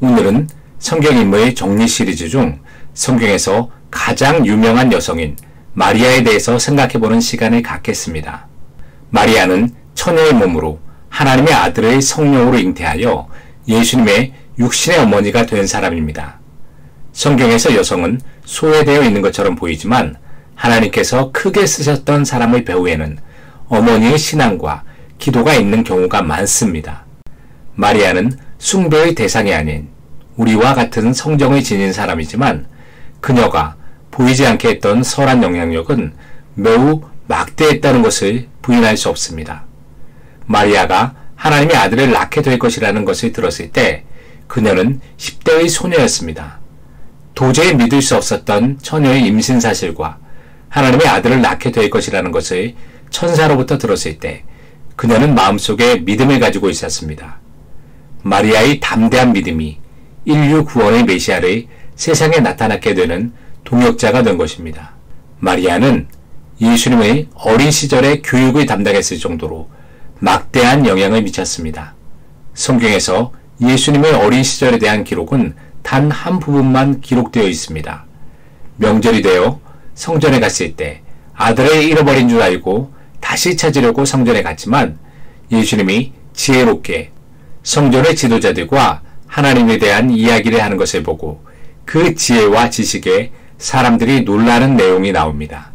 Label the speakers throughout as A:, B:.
A: 오늘은 성경인물 정리 시리즈 중 성경에서 가장 유명한 여성인 마리아에 대해서 생각해보는 시간을 갖겠습니다. 마리아는 처녀의 몸으로 하나님의 아들을 성령으로 잉태하여 예수님의 육신의 어머니가 된 사람입니다. 성경에서 여성은 소외되어 있는 것처럼 보이지만 하나님께서 크게 쓰셨던 사람의 배후에는 어머니의 신앙과 기도가 있는 경우가 많습니다. 마리아는 숭배의 대상이 아닌 우리와 같은 성정을 지닌 사람이지만 그녀가 보이지 않게 했던 선한 영향력은 매우 막대했다는 것을 부인할 수 없습니다. 마리아가 하나님의 아들을 낳게 될 것이라는 것을 들었을 때 그녀는 10대의 소녀였습니다. 도저히 믿을 수 없었던 처녀의 임신 사실과 하나님의 아들을 낳게 될 것이라는 것을 천사로부터 들었을 때 그녀는 마음속에 믿음을 가지고 있었습니다. 마리아의 담대한 믿음이 인류 구원의 메시아를 세상에 나타나게 되는 동역자가 된 것입니다. 마리아는 예수님의 어린 시절의 교육을 담당했을 정도로 막대한 영향을 미쳤습니다. 성경에서 예수님의 어린 시절에 대한 기록은 단 한 부분만 기록되어 있습니다. 명절이 되어 성전에 갔을 때 아들을 잃어버린 줄 알고 다시 찾으려고 성전에 갔지만 예수님이 지혜롭게 성전의 지도자들과 하나님에 대한 이야기를 하는 것을 보고 그 지혜와 지식에 사람들이 놀라는 내용이 나옵니다.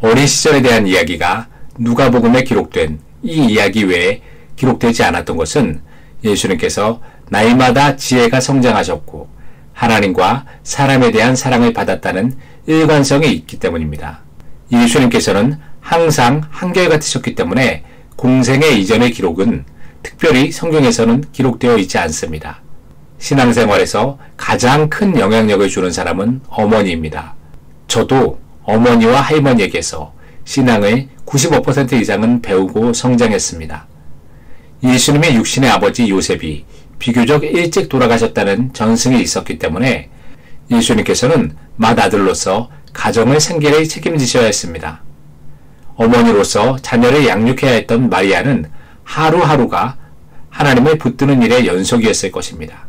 A: 어린 시절에 대한 이야기가 누가복음에 기록된 이 이야기 외에 기록되지 않았던 것은 예수님께서 나이마다 지혜가 성장하셨고 하나님과 사람에 대한 사랑을 받았다는 일관성이 있기 때문입니다. 예수님께서는 항상 한결같으셨기 때문에 공생의 이전의 기록은 특별히 성경에서는 기록되어 있지 않습니다. 신앙생활에서 가장 큰 영향력을 주는 사람은 어머니입니다. 저도 어머니와 할머니에게서 신앙의 95% 이상은 배우고 성장했습니다. 예수님의 육신의 아버지 요셉이 비교적 일찍 돌아가셨다는 전승이 있었기 때문에 예수님께서는 맏아들로서 가정의 생계를 책임지셔야 했습니다. 어머니로서 자녀를 양육해야 했던 마리아는 하루하루가 하나님을 붙드는 일의 연속이었을 것입니다.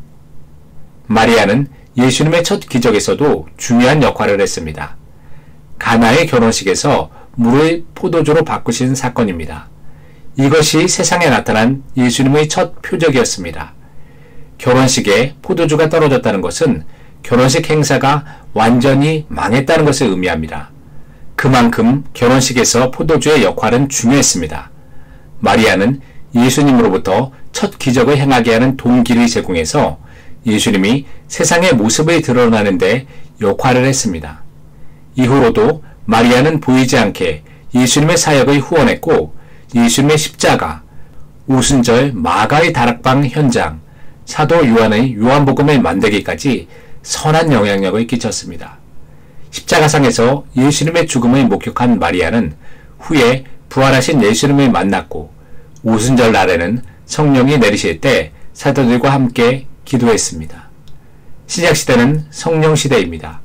A: 마리아는 예수님의 첫 기적에서도 중요한 역할을 했습니다. 가나의 결혼식에서 물을 포도주로 바꾸신 사건입니다. 이것이 세상에 나타난 예수님의 첫 표적이었습니다. 결혼식에 포도주가 떨어졌다는 것은 결혼식 행사가 완전히 망했다는 것을 의미합니다. 그만큼 결혼식에서 포도주의 역할은 중요했습니다. 마리아는 예수님으로부터 첫 기적을 행하게 하는 동기를 제공해서 예수님이 세상의 모습을 드러나는데 역할을 했습니다. 이후로도 마리아는 보이지 않게 예수님의 사역을 후원했고 예수님의 십자가, 오순절 마가의 다락방 현장, 사도 요한의 요한복음을 만들기까지 선한 영향력을 끼쳤습니다. 십자가상에서 예수님의 죽음을 목격한 마리아는 후에 부활하신 예수님을 만났고 오순절 날에는 성령이 내리실 때 사도들과 함께 기도했습니다. 신약시대는 성령시대입니다.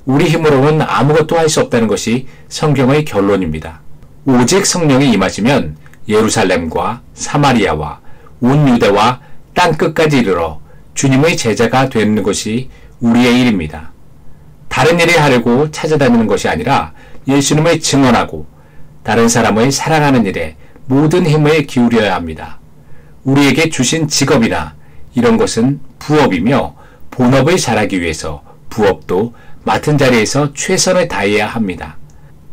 A: 우리 힘으로는 아무것도 할 수 없다는 것이 성경의 결론입니다. 오직 성령이 임하시면 예루살렘과 사마리아와 온 유대와 땅끝까지 이르러 주님의 제자가 되는 것이 우리의 일입니다. 다른 일을 하려고 찾아다니는 것이 아니라 예수님을 증언하고 다른 사람을 사랑하는 일에 모든 힘을 기울여야 합니다. 우리에게 주신 직업이나 이런 것은 부업이며 본업을 잘하기 위해서 부업도 맡은 자리에서 최선을 다해야 합니다.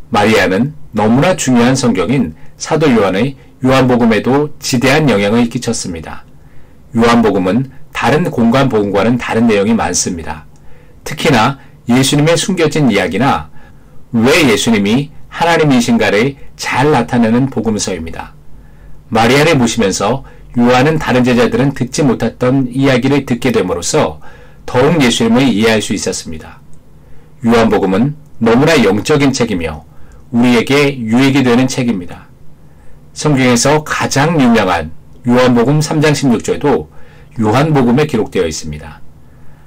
A: 마리아는 너무나 중요한 성경인 사도 요한의 요한복음에도 지대한 영향을 끼쳤습니다. 요한복음은 다른 공간 복음과는 다른 내용이 많습니다. 특히나 예수님의 숨겨진 이야기나 왜 예수님이 하나님이신가를 잘 나타내는 복음서입니다. 마리아를 모시면서 요한은 다른 제자들은 듣지 못했던 이야기를 듣게 됨으로써 더욱 예수님을 이해할 수 있었습니다. 요한복음은 너무나 영적인 책이며 우리에게 유익이 되는 책입니다. 성경에서 가장 유명한 요한복음 3장 16절도 요한복음에 기록되어 있습니다.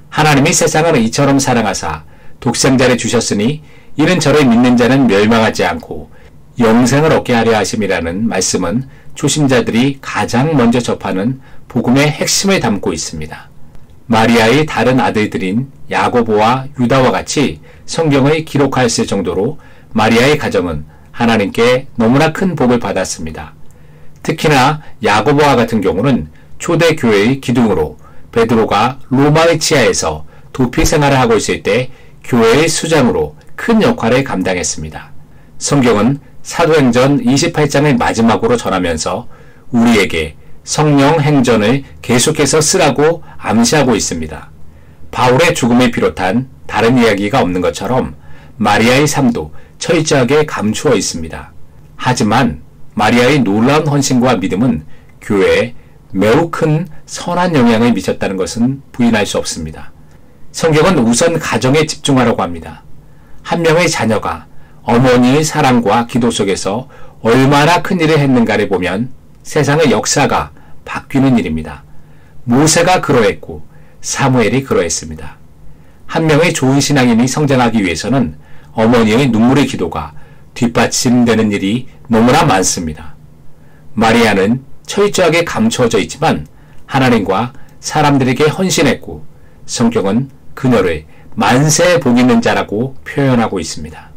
A: 하나님이 세상을 이처럼 사랑하사 독생자를 주셨으니 이는 저를 믿는 자는 멸망하지 않고 영생을 얻게 하려 하심이라는 말씀은 초신자들이 가장 먼저 접하는 복음의 핵심을 담고 있습니다. 마리아의 다른 아들들인 야고보와 유다와 같이 성경의 기록하였을 정도로 마리아의 가정은 하나님께 너무나 큰 복을 받았습니다. 특히나 야고보와 같은 경우는 초대 교회의 기둥으로 베드로가 로마의 치하에서 도피 생활을 하고 있을 때 교회의 수장으로 큰 역할을 감당했습니다. 성경은 사도행전 28장의 마지막으로 전하면서 우리에게 성령 행전을 계속해서 쓰라고 암시하고 있습니다. 바울의 죽음을 비롯한 다른 이야기가 없는 것처럼 마리아의 삶도 철저하게 감추어 있습니다. 하지만 마리아의 놀라운 헌신과 믿음은 교회에 매우 큰 선한 영향을 미쳤다는 것은 부인할 수 없습니다. 성경은 우선 가정에 집중하라고 합니다. 한 명의 자녀가 어머니의 사랑과 기도 속에서 얼마나 큰 일을 했는가를 보면 세상의 역사가 바뀌는 일입니다. 모세가 그러했고 사무엘이 그러했습니다. 한 명의 좋은 신앙인이 성장하기 위해서는 어머니의 눈물의 기도가 뒷받침되는 일이 너무나 많습니다. 마리아는 철저하게 감추어져 있지만 하나님과 사람들에게 헌신했고 성경은 그녀를 만세 복 있는 자라고 표현하고 있습니다.